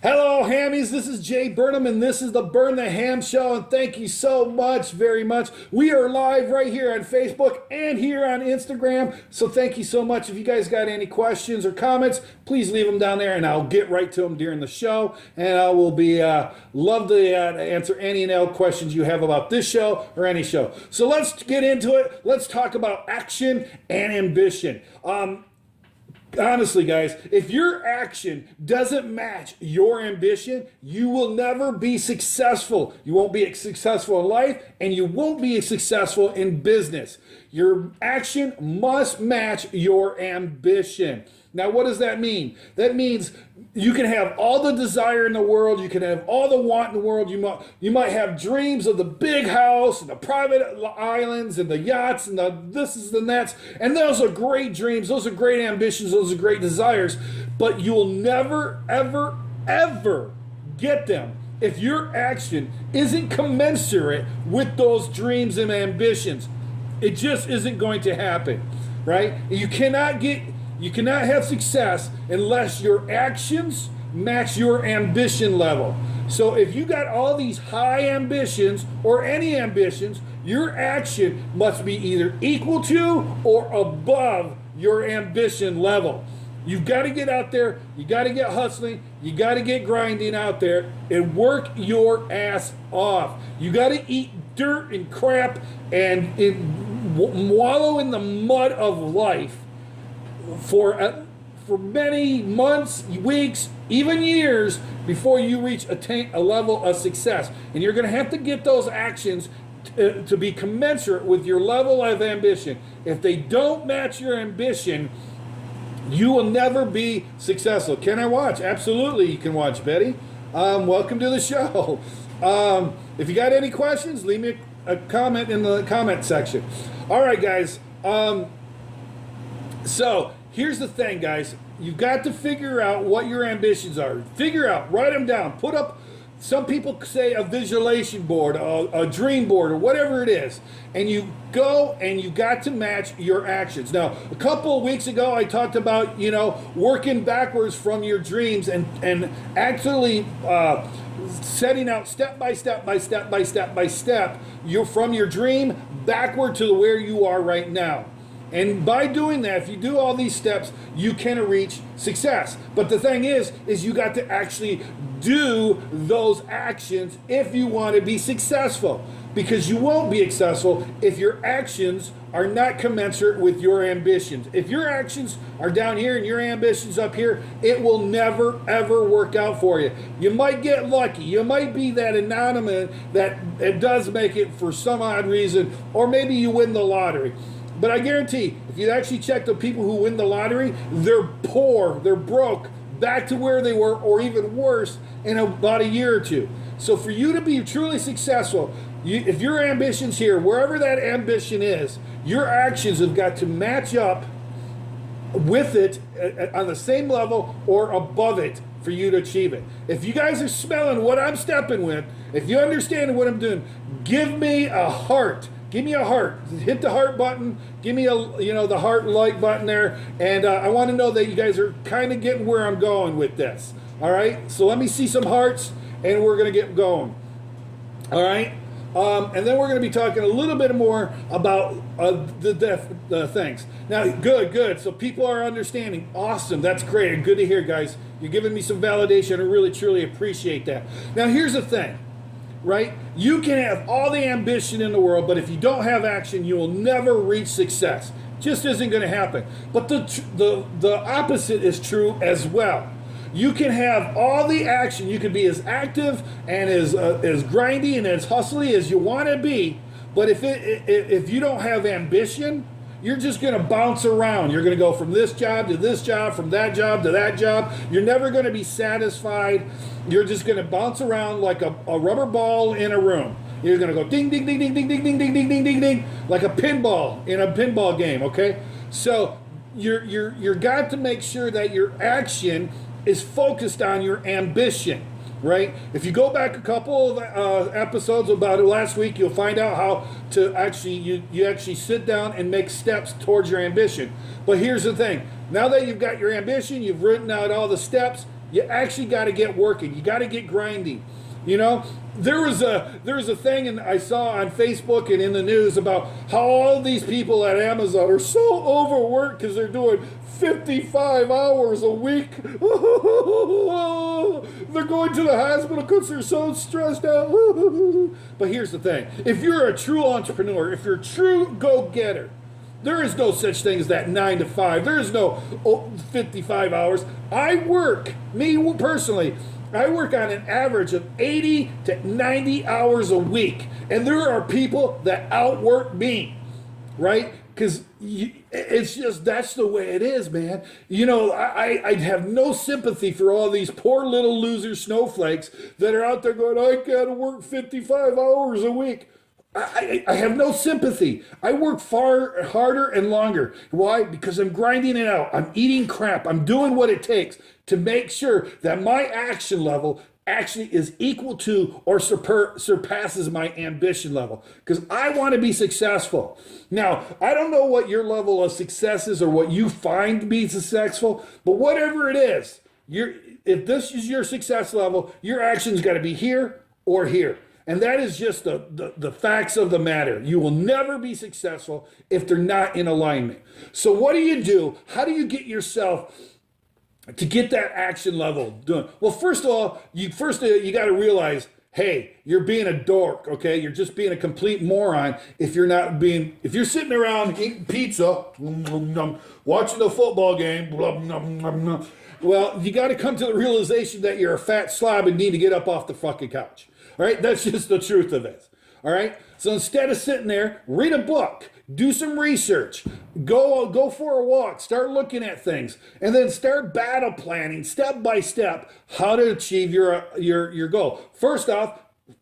Hello, Hammies. This is Jae Burnham, and this is the Burn the Ham Show. And thank you so much, very much. We are live right here on Facebook and here on Instagram. So thank you so much. If you guys got any questions or comments, please leave them down there, and I'll get right to them during the show. And I will be love to answer any and all questions you have about this show or any show. So let's get into it. Let's talk about action and ambition. Honestly, guys, if your action doesn't match your ambition, you will never be successful. You won't be successful in life, and you won't be successful in business. Your action must match your ambition. Now, what does that mean? That means you can have all the desire in the world. You can have all the want in the world. You might have dreams of the big house and the private islands and the yachts and the thises and that's. And those are great dreams. Those are great ambitions. Those are great desires. But you will never, ever, ever get them if your action isn't commensurate with those dreams and ambitions. It just isn't going to happen, right? You cannot have success unless your actions match your ambition level. So if you got all these high ambitions or any ambitions, your action must be either equal to or above your ambition level. You've got to get out there, you got to get hustling, you got to get grinding out there and work your ass off. You got to eat dirt and crap and wallow in the mud of life for many months, weeks, even years before you reach a level of success. And you're going to have to get those actions to be commensurate with your level of ambition. If they don't match your ambition, you will never be successful. Can I watch? Absolutely, you can watch, Betty. Welcome to the show. If you got any questions, leave me a comment in the comment section. All right, guys. So here's the thing, guys. You've got to figure out what your ambitions are. Figure out, write them down, put up, some people say a visualization board, a dream board, or whatever it is. And you go and you got to match your actions. Now, a couple of weeks ago, I talked about, working backwards from your dreams and actually setting out step by step by step by step by step, you're from your dream backward to where you are right now. And by doing that, if you do all these steps, you can reach success. But the thing is you got to actually do those actions if you want to be successful. Because you won't be successful if your actions are not commensurate with your ambitions. If your actions are down here and your ambitions up here, it will never, ever work out for you. You might get lucky. You might be that anonymous that it does make it for some odd reason, or maybe you win the lottery. But I guarantee, if you actually check the people who win the lottery, they're poor, they're broke, back to where they were, or even worse, in about a year or two. So for you to be truly successful, if your ambition's here, wherever that ambition is, your actions have got to match up with it on the same level or above it for you to achieve it. If you guys are smelling what I'm stepping with, if you understand what I'm doing, give me a heart. Give me a heart. Hit the heart button. Give me the heart like button there. And I want to know that you guys are kind of getting where I'm going with this. All right. So let me see some hearts, and we're going to get going. All right. And then we're going to be talking a little bit more about the things. Now, good. So people are understanding. Awesome. That's great. Good to hear, guys. You're giving me some validation. I really, truly appreciate that. Now, here's the thing. Right? You can have all the ambition in the world, but if you don't have action, you will never reach success. Just isn't going to happen. But the opposite is true as well. You can have all the action. You can be as active and as grindy and as hustly as you want to be, but if you don't have ambition, you're just going to bounce around. You're going to go from this job to this job, from that job to that job. You're never going to be satisfied. You're just going to bounce around like a rubber ball in a room. You're going to go ding, ding, ding, ding, ding, ding, ding, ding, ding, ding, ding, ding, like a pinball in a pinball game, okay? So you're got to make sure that your action is focused on your ambition, right? If you go back a couple of episodes about it last week, you'll find out how to actually, you actually sit down and make steps towards your ambition. But here's the thing. Now that you've got your ambition, you've written out all the steps, You actually got to get working. You got to get grinding. You know, there was a thing and I saw on Facebook and in the news about how all these people at Amazon are so overworked because they're doing 55 hours a week. They're going to the hospital because they're so stressed out. But here's the thing. If you're a true entrepreneur, if you're a true go-getter, there is no such thing as that 9 to 5. There is no 55 hours. Me personally, I work on an average of 80 to 90 hours a week. And there are people that outwork me, right? Because it's just, that's the way it is, man. You know, I have no sympathy for all these poor little loser snowflakes that are out there going, I gotta work 55 hours a week. I have no sympathy. I work far harder and longer. Why? Because I'm grinding it out. I'm eating crap. I'm doing what it takes to make sure that my action level actually is equal to or surpasses my ambition level. Because I want to be successful. Now, I don't know what your level of success is or what you find to be successful, but whatever it is, if this is your success level, your action's got to be here or here. And that is just the facts of the matter. You will never be successful if they're not in alignment. So what do you do? How do you get yourself to get that action level done? Well, first of all, you got to realize, hey, you're being a dork, okay? You're just being a complete moron if you're sitting around eating pizza, watching the football game, well, you got to come to the realization that you're a fat slob and need to get up off the fucking couch. All right, that's just the truth of it. All right, so instead of sitting there, read a book, do some research, go for a walk, start looking at things, and then start battle planning step by step how to achieve your goal. First off,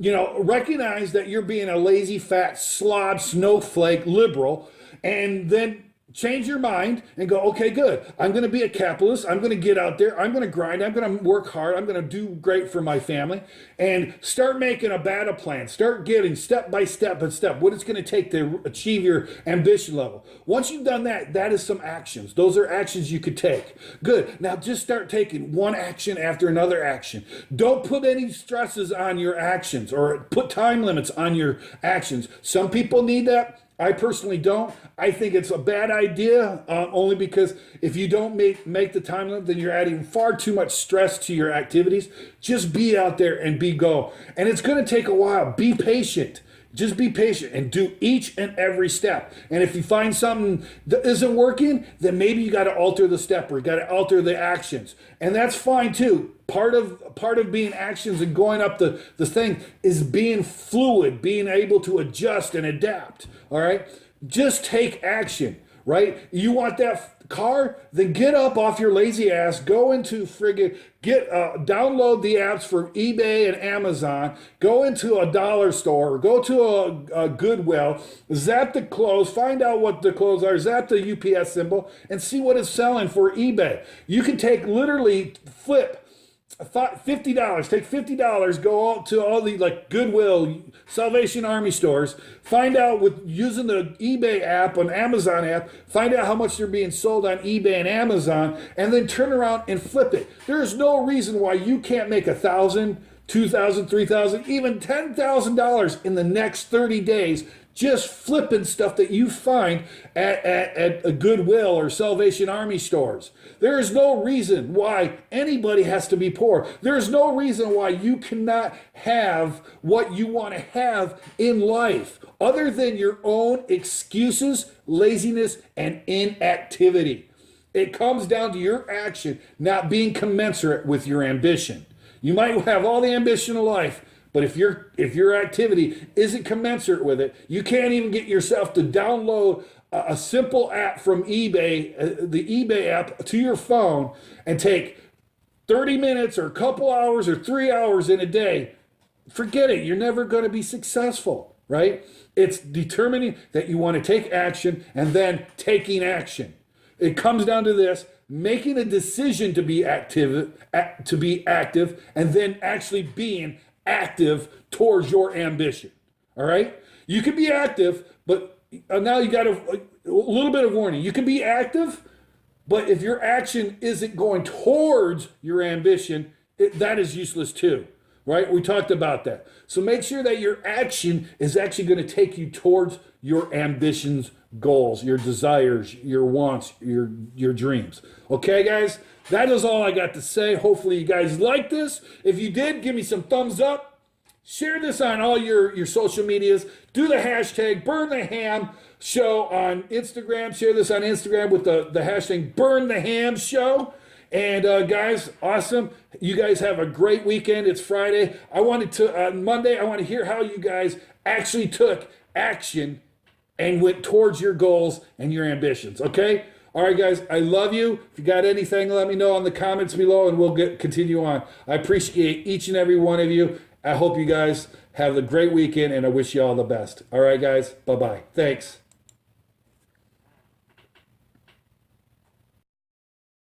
you know, recognize that you're being a lazy, fat, slob, snowflake, liberal, and then change your mind and go, okay, good. I'm going to be a capitalist. I'm going to get out there. I'm going to grind. I'm going to work hard. I'm going to do great for my family and start making a battle plan. Start getting step by step what it's going to take to achieve your ambition level. Once you've done that, that is some actions. Those are actions you could take. Good. Now just start taking one action after another action. Don't put any stresses on your actions or put time limits on your actions. Some people need that. I personally don't. I think it's a bad idea, only because if you don't make the time limit, then you're adding far too much stress to your activities. Just be out there and go. And it's going to take a while. Be patient. Just be patient and do each and every step. And if you find something that isn't working, then maybe you got to alter the step or you got to alter the actions. And that's fine too. Part of being actions and going up the thing is being fluid, being able to adjust and adapt. All right? Just take action, right? You want that car? Then get up off your lazy ass, go into download the apps for eBay and Amazon, go into a dollar store, go to a Goodwill, zap the clothes, find out what the clothes are, zap the UPS symbol, and see what it's selling for eBay. You can flip $50, take $50, go out to all the like Goodwill, Salvation Army stores, find out with using the eBay app and Amazon app, find out how much they're being sold on eBay and Amazon, and then turn around and flip it. There is no reason why you can't make $1,000, $2,000, $3,000, even $10,000 in the next 30 days just flipping stuff that you find at a Goodwill or Salvation Army stores. There is no reason why anybody has to be poor. There is no reason why you cannot have what you want to have in life other than your own excuses, laziness, and inactivity. It comes down to your action not being commensurate with your ambition. You might have all the ambition of life, but if your activity isn't commensurate with it, you can't even get yourself to download a simple app from eBay, the eBay app, to your phone and take 30 minutes or a couple hours or 3 hours in a day. Forget it. You're never going to be successful, right? It's determining that you want to take action and then taking action. It comes down to this: making a decision to be active, and then actually being active towards your ambition. All right? You can be active, but now you got a little bit of warning. You can be active, But if your action isn't going towards your ambition, that is useless too, right? We talked about that. So make sure that your action is actually going to take you towards your ambitions, goals, your desires, your wants, your dreams. Okay, guys? That is all I got to say. Hopefully you guys like this. If you did, give me some thumbs up. Share this on all your social medias. Do the hashtag Burn the Ham Show on Instagram. Share this on Instagram with the hashtag Burn the Ham Show. And guys, awesome. You guys have a great weekend. It's Friday. On Monday, I want to hear how you guys actually took action and went towards your goals and your ambitions. Okay? All right, guys, I love you. If you got anything, let me know in the comments below, and we'll continue on. I appreciate each and every one of you. I hope you guys have a great weekend, and I wish you all the best. All right, guys, bye-bye. Thanks.